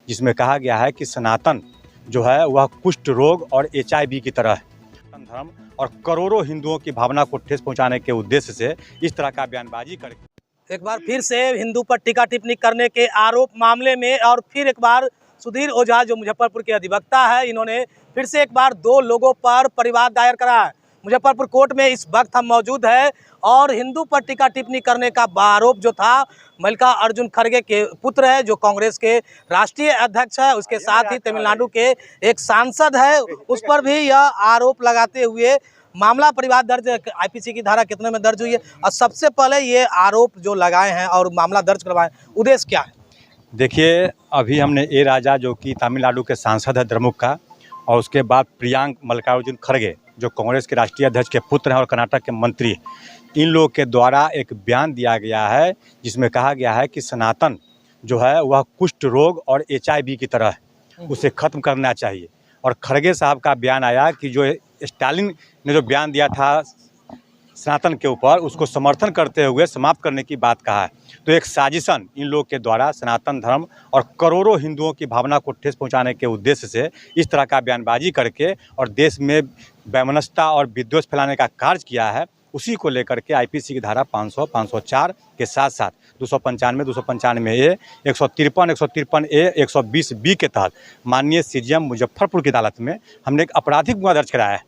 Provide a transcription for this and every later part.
जिसमें कहा गया है कि सनातन जो है वह कुष्ठ रोग और HIV की तरह है। सनातन धर्म और करोड़ों हिंदुओं की भावना को ठेस पहुंचाने के उद्देश्य से इस तरह का बयानबाजी करके एक बार फिर से हिंदू पर टीका टिप्पणी करने के आरोप मामले में और फिर एक बार सुधीर ओझा जो मुजफ्फरपुर के अधिवक्ता है, इन्होंने फिर से एक बार 2 लोगों पर परिवाद दायर करा है। मुजफ्फरपुर कोर्ट में इस वक्त हम मौजूद है और हिंदू पर टीका टिप्पणी करने का आरोप जो था मल्लिकार्जुन खड़गे के पुत्र है, जो कांग्रेस के राष्ट्रीय अध्यक्ष है, उसके साथ ही तमिलनाडु के एक सांसद है, उस पर भी यह आरोप लगाते हुए मामला परिवाद दर्ज IPC की धारा कितने में दर्ज हुई है। और सबसे पहले ये आरोप जो लगाए हैं और मामला दर्ज करवाए, उद्देश्य क्या है? देखिए, अभी हमने ए राजा जो कि तमिलनाडु के सांसद है द्रमुक का, और उसके बाद प्रियांक मल्लिकार्जुन खड़गे जो कांग्रेस के राष्ट्रीय अध्यक्ष के पुत्र हैं और कर्नाटक के मंत्री, इन लोगों के द्वारा एक बयान दिया गया है जिसमें कहा गया है कि सनातन जो है वह कुष्ठ रोग और HIV की तरह है, उसे ख़त्म करना चाहिए। और खड़गे साहब का बयान आया कि जो स्टालिन ने जो बयान दिया था सनातन के ऊपर, उसको समर्थन करते हुए समाप्त करने की बात कहा है। तो एक साजिशन इन लोगों के द्वारा सनातन धर्म और करोड़ों हिंदुओं की भावना को ठेस पहुंचाने के उद्देश्य से इस तरह का बयानबाजी करके और देश में वैमनस्यता और विद्वेष फैलाने का कार्य किया है। उसी को लेकर के IPC की धारा 500, 504 के साथ साथ 295, 295A, 153, 153A, 120B के तहत माननीय CGM मुजफ्फरपुर की अदालत में हमने एक आपराधिक मुकदमा दर्ज कराया है।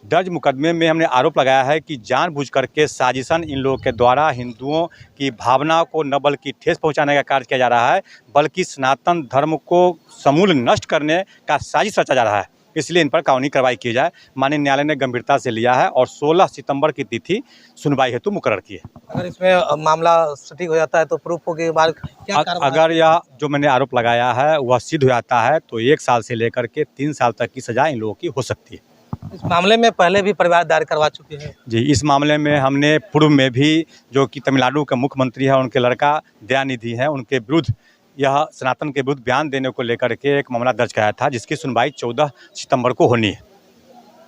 दर्ज मुकदमे में हमने आरोप लगाया है कि जानबूझ करके साजिशन इन लोगों के द्वारा हिंदुओं की भावना को न बल्कि ठेस पहुंचाने का कार्य किया जा रहा है, बल्कि सनातन धर्म को समूल नष्ट करने का साजिश रचा जा रहा है। इसलिए इन पर कानूनी कार्रवाई की जाए। माननीय न्यायालय ने गंभीरता से लिया है और 16 सितंबर की तिथि सुनवाई हेतु मुकर्रर की है। अगर इसमें मामला सटीक हो जाता है तो प्रूफ के बाद क्या अगर यह जो मैंने आरोप लगाया है वह सिद्ध हो जाता है तो 1 साल से लेकर के 3 साल तक की सजा इन लोगों की हो सकती है। इस मामले में पहले भी परिवाद दायर करवा चुके हैं जी। इस मामले में हमने पूर्व में भी जो कि तमिलनाडु के मुख्यमंत्री है, उनके लड़का दयानिधि है, उनके विरुद्ध यह सनातन के विरुद्ध बयान देने को लेकर के एक मामला दर्ज कराया था, जिसकी सुनवाई 14 सितंबर को होनी है।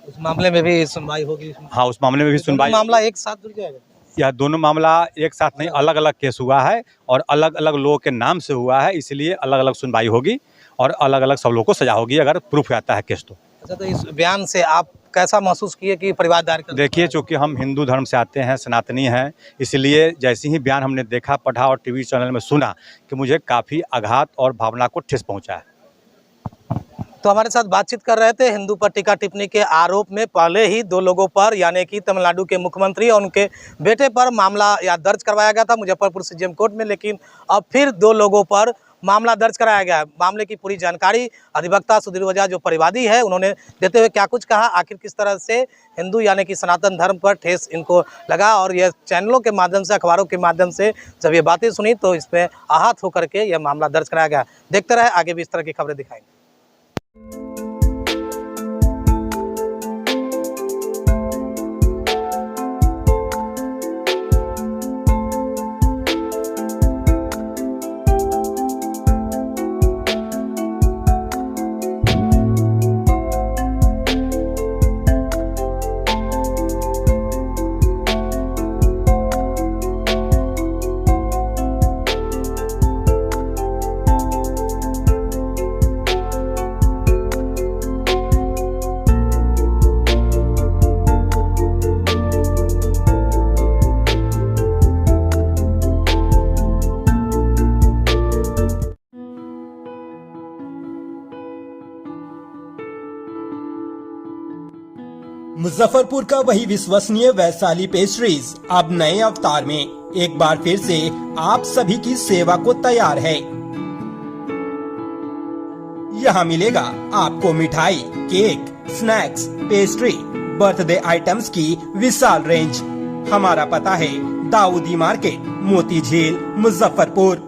उस मामले में भी सुनवाई होगी? हाँ, उस मामले में भी सुनवाई। मामला एक साथ जुड़ जाएगा? यह दोनों मामला एक साथ नहीं, अलग अलग केस हुआ है और अलग अलग लोगों के नाम से हुआ है, इसलिए अलग अलग सुनवाई होगी और अलग अलग सब लोगों को सजा होगी अगर प्रूफ आता है केस तो। अच्छा, तो इस बयान से आप कैसा महसूस किए कि परिवाद दायर कर? देखिए, चूँकि हम हिंदू धर्म से आते हैं, सनातनी हैं, इसलिए जैसे ही बयान हमने देखा, पढ़ा और TV चैनल में सुना कि मुझे काफ़ी आघात और भावना को ठेस पहुंचा है। तो हमारे साथ बातचीत कर रहे थे हिंदू पर टीका टिप्पणी के आरोप में पहले ही 2 लोगों पर, यानी कि तमिलनाडु के मुख्यमंत्री और उनके बेटे पर मामला दर्ज करवाया गया था मुजफ्फरपुर CGM कोर्ट में, लेकिन अब फिर 2 लोगों पर मामला दर्ज कराया गया है। मामले की पूरी जानकारी अधिवक्ता सुधीर ओझा जो परिवादी है, उन्होंने देते हुए क्या कुछ कहा, आखिर किस तरह से हिंदू यानी कि सनातन धर्म पर ठेस इनको लगा, और यह चैनलों के माध्यम से, अखबारों के माध्यम से जब ये बातें सुनी तो इसमें आहत होकर के यह मामला दर्ज कराया गया। देखते रहे, आगे भी इस तरह की खबरें दिखाएंगे। मुजफ्फरपुर का वही विश्वसनीय वैशाली पेस्ट्रीज अब नए अवतार में एक बार फिर से आप सभी की सेवा को तैयार है। यहाँ मिलेगा आपको मिठाई, cake, snacks, pastry, birthday items की विशाल रेंज। हमारा पता है दाऊदी मार्केट, मोती झील, मुजफ्फरपुर।